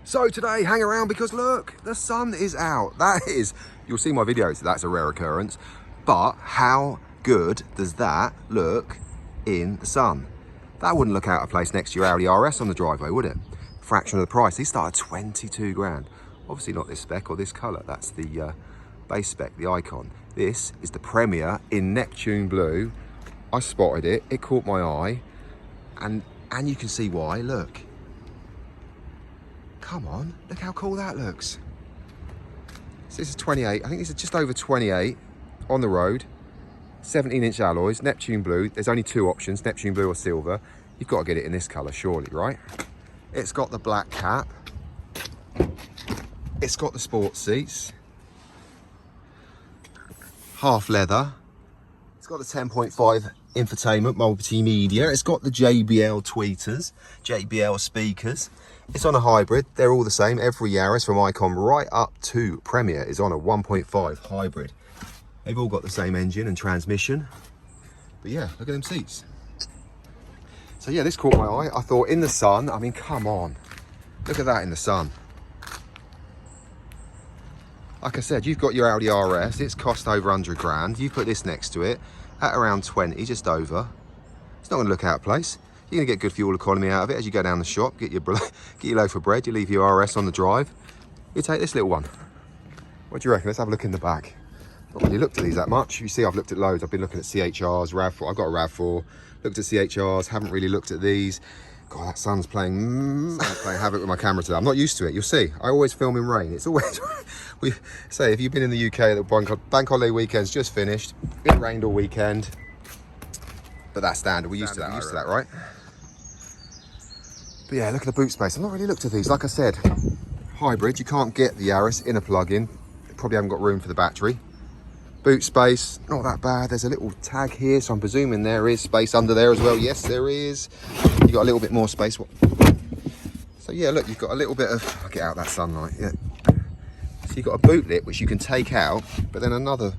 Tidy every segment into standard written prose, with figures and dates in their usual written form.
So today, hang around because look, the sun is out. That is, you'll see my videos, that's a rare occurrence. But how good does that look in the sun? That wouldn't look out of place next to your Audi RS on the driveway, would it? Fraction of the price. These start at 22 grand. Obviously not this spec or this colour. That's the base spec, the Icon. This is the Premier in Neptune blue. I spotted it, it caught my eye, and you can see why, look. Come on, look how cool that looks. So this is 28, I think this is just over 28 on the road. 17-inch alloys, Neptune blue. There's only two options, Neptune blue or silver. You've got to get it in this colour, surely, right? It's got the black cap. It's got the sports seats. Half leather. It's got the 10.5 infotainment, multimedia. It's got the JBL tweeters, JBL speakers. It's on a hybrid. They're all the same. Every Yaris from Icon right up to Premier is on a 1.5 hybrid. They've all got the same engine and transmission. But yeah, look at them seats. So yeah, this caught my eye. I thought in the sun, I mean, come on. Look at that in the sun. Like I said, you've got your Audi RS. It's cost over 100 grand. You put this next to it at around 20, just over. It's not going to look out of place. You're going to get good fuel economy out of it as you go down the shop, get your loaf of bread, you leave your RS on the drive. You take this little one. What do you reckon? Let's have a look in the back. Not really looked at these that much. You see, I've looked at loads. I've been looking at CHRs, RAV4. I've got a RAV4. Looked at CHRs, haven't really looked at these. God, that sun's playing havoc with my camera today. I'm not used to it. You'll see. I always film in rain. It's always... we say, if you've been in the UK, the bank holiday weekend's just finished. It rained all weekend. But that's standard. We're used to that, right? But yeah, look at the boot space. I've not really looked at these. Like I said, hybrid. You can't get the Yaris in a plug-in. Probably haven't got room for the battery. Boot space, not that bad. There's a little tag here, so I'm presuming there is space under there as well. Yes, there is. You got a little bit more space. So yeah, look, you've got a little bit of, I'll get out that sunlight, yeah. So you've got a boot lip, which you can take out, but then another,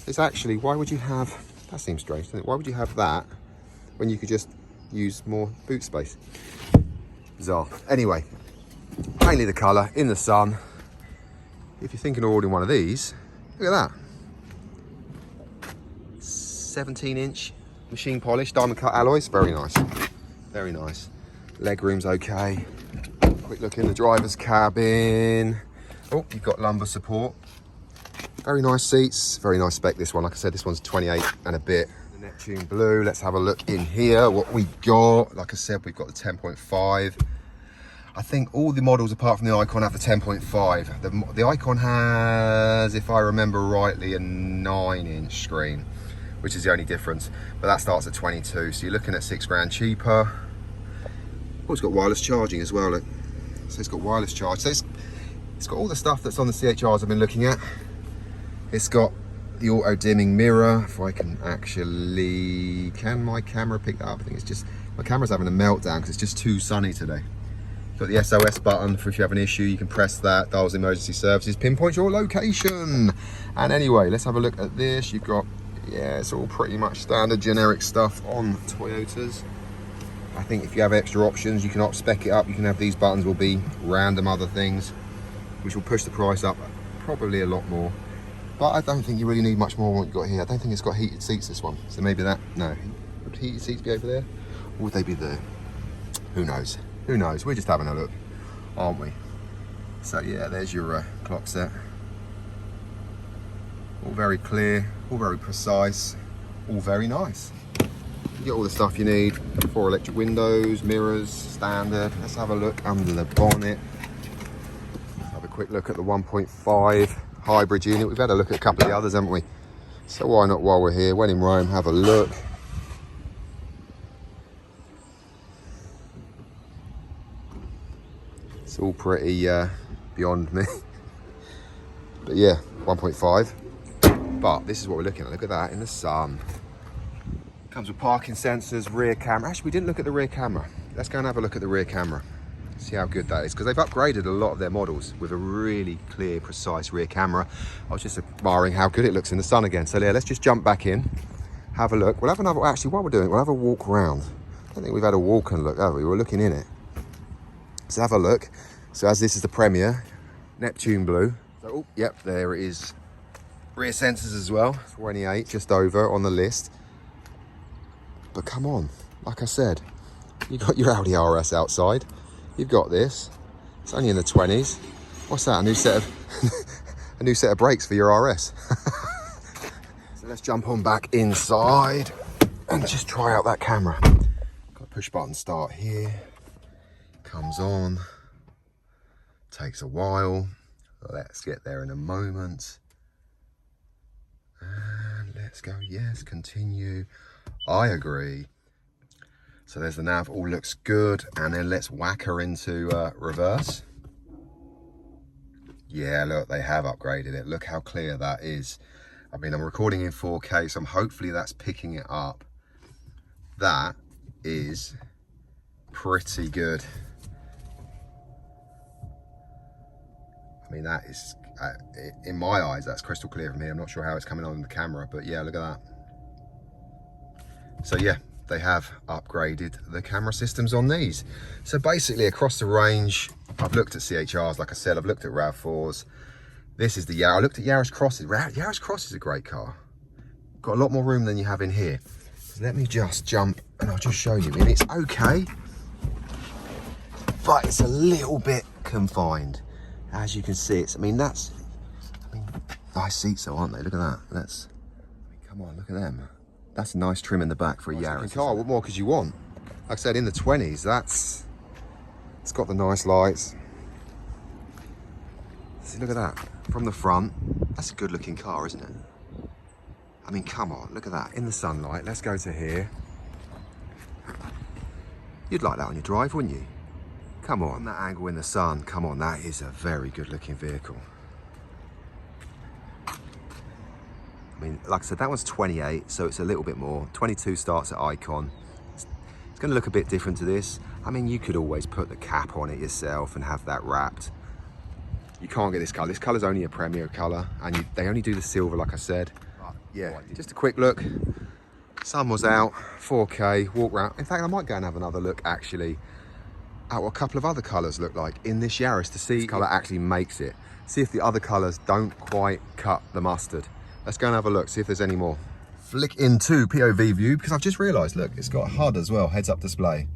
it's actually, why would you have, that seems strange, doesn't it? Why would you have that when you could just use more boot space? Bizarre. Anyway, mainly the colour, in the sun. If you're thinking of ordering one of these, look at that. 17-inch machine polished diamond cut alloys. Very nice. Very nice. Leg room's okay. Quick look in the driver's cabin. Oh, you've got lumbar support. Very nice seats. Very nice spec, this one. Like I said, this one's 28 and a bit. The Neptune blue. Let's have a look in here. What we got. Like I said, we've got the 10.5. I think all the models apart from the Icon have the 10.5. The Icon has, if I remember rightly, a 9-inch screen, which is the only difference. But that starts at 22, so you're looking at 6 grand cheaper. Oh, it's got wireless charging as well. Look. So it's got wireless charge. So it's got all the stuff that's on the CHRs I've been looking at. It's got the auto dimming mirror. If I can actually, can my camera pick that up? I think it's just, my camera's having a meltdown because it's just too sunny today. Got the SOS button for if you have an issue, you can press that, dials emergency services, pinpoint your location. And anyway, let's have a look at this. You've got, yeah, it's all pretty much standard generic stuff on Toyotas. I think if you have extra options, you can spec it up. You can have these buttons will be random other things, which will push the price up probably a lot more. But I don't think you really need much more than what you've got here. I don't think it's got heated seats, this one. So maybe that, no. Would heated seats be over there? Or would they be there? Who knows? Who knows? We're just having a look, aren't we? So yeah, there's your clock set. All very clear, all very precise, all very nice. You get all the stuff you need. 4 electric windows, mirrors, standard. Let's have a look under the bonnet. Let's have a quick look at the 1.5 hybrid unit. We've had a look at a couple of the others, haven't we? So why not, while we're here, when in Rome, have a look. It's all pretty beyond me. But yeah, 1.5. But this is what we're looking at. Look at that in the sun. Comes with parking sensors, rear camera. Actually, we didn't look at the rear camera. Let's go and have a look at the rear camera. See how good that is. Because they've upgraded a lot of their models with a really clear, precise rear camera. I was just admiring how good it looks in the sun again. So yeah, let's just jump back in, have a look. We'll have another, actually, while we're doing it, we'll have a walk around. I don't think we've had a walk and look, have we? We're looking in it. So have a look. So as this is the Premier, Neptune blue. So, oh, yep, there it is. Rear sensors as well, 28, just over on the list. But come on, like I said, you've got your Audi RS outside. You've got this. It's only in the 20s. What's that? A new set of a new set of brakes for your RS. So let's jump on back inside and just try out that camera. Got a push button start here. Comes on. Takes a while. Let's get there in a moment. And let's go. Yes, continue. I agree. So there's the nav, all looks good. And then let's whack her into reverse. Yeah, look, they have upgraded it. Look how clear that is. I mean, I'm recording in 4K, so hopefully that's picking it up. That is pretty good. I mean, that is, in my eyes, that's crystal clear from here. I'm not sure how it's coming on in the camera, but yeah, look at that. So yeah, they have upgraded the camera systems on these. So basically across the range, I've looked at CHRs, like I said, I've looked at RAV4s. This is the Yaris. I looked at Yaris Crosses. Yaris Cross is a great car. Got a lot more room than you have in here. So let me just jump and I'll just show you. I mean, it's okay, but it's a little bit confined. As you can see, it's, I mean, nice seats though, aren't they? Look at that. Come on, look at them. That's a nice trim in the back for a Yaris car. What more could you want? Like I said, in the 20s, it's got the nice lights. See, look at that. From the front, that's a good looking car, isn't it? I mean, come on, look at that. In the sunlight, let's go to here. You'd like that on your drive, wouldn't you? Come on, that angle in the sun, come on, that is a very good looking vehicle. I mean, like I said, that one's 28, so it's a little bit more. 22 starts at Icon. It's going to look a bit different to this. I mean, you could always put the cap on it yourself and have that wrapped. You can't get this colour. This colour's only a Premier colour, and they only do the silver, like I said. Yeah, just a quick look. Sun was out, 4K, walk round. In fact, I might go and have another look, actually, at what a couple of other colours look like in this Yaris to see if colour actually makes it. See if the other colours don't quite cut the mustard. Let's go and have a look, see if there's any more. Flick into POV view, because I've just realised, look, it's got HUD as well, heads up display.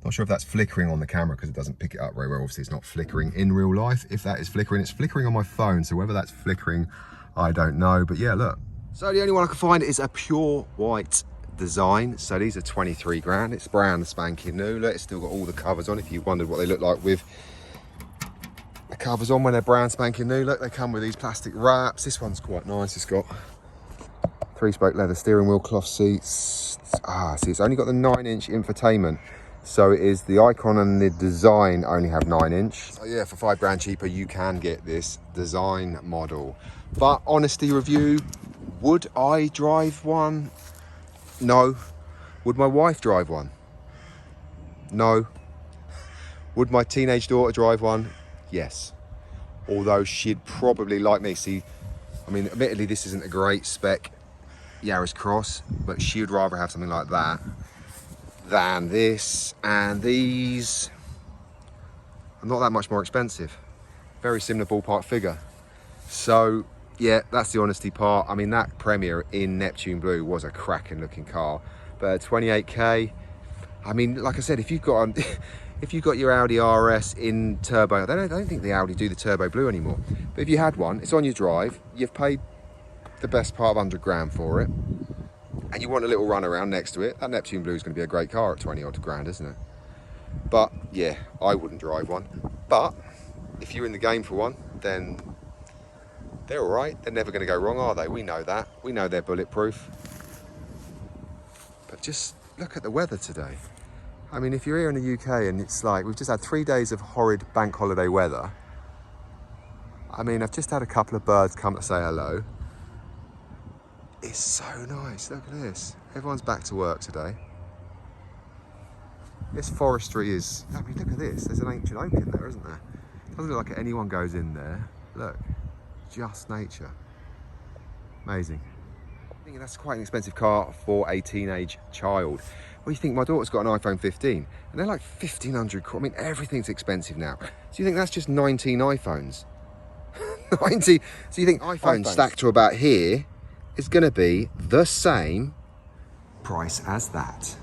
Not sure if that's flickering on the camera because it doesn't pick it up very well. Obviously, it's not flickering in real life. If that is flickering, it's flickering on my phone. So whether that's flickering, I don't know. But yeah, look. So the only one I can find is a pure white design. So these are 23 grand. It's brand spanking new. Look, it's still got all the covers on. If you wondered what they look like with the covers on when they're brand spanking new, look, they come with these plastic wraps. This one's quite nice. It's got 3-spoke leather steering wheel, cloth seats. See, it's only got the 9-inch infotainment. So it is the Icon and the design only have 9-inch. So yeah, for 5 grand cheaper, you can get this design model. But honesty review, would I drive one? No. Would my wife drive one? No. Would my teenage daughter drive one? Yes. Although she'd probably, like me, see, I mean, admittedly, this isn't a great spec Yaris Cross, but she would rather have something like that than this, and these are not that much more expensive. Very similar ballpark figure. So yeah, that's the honesty part. I mean, that Premier in Neptune blue was a cracking looking car, but at 28k, I mean, like I said, if you've got if you've got your Audi RS in turbo, I don't think the Audi do the turbo blue anymore, but if you had one, it's on your drive, you've paid the best part of 100 grand for it, and you want a little run around next to it, that Neptune blue is going to be a great car at 20 odd grand, isn't it? But yeah, I wouldn't drive one. But if you're in the game for one, then they're all right. They're never going to go wrong, are they? We know that. We know they're bulletproof. But just look at the weather today. I mean, if you're here in the UK and it's like, we've just had 3 days of horrid bank holiday weather. I mean, I've just had a couple of birds come to say hello. It's so nice, look at this. Everyone's back to work today. This forestry is, I mean, look at this. There's an ancient oak in there, isn't there? Doesn't look like anyone goes in there. Look, just nature. Amazing. think that's quite an expensive car for a teenage child. Well, you think my daughter's got an iPhone 15 and they're like 1,500 quid. I mean, everything's expensive now. So you think that's just 19 iPhones? 90. So you think iPhones stacked to about here is going to be the same price as that?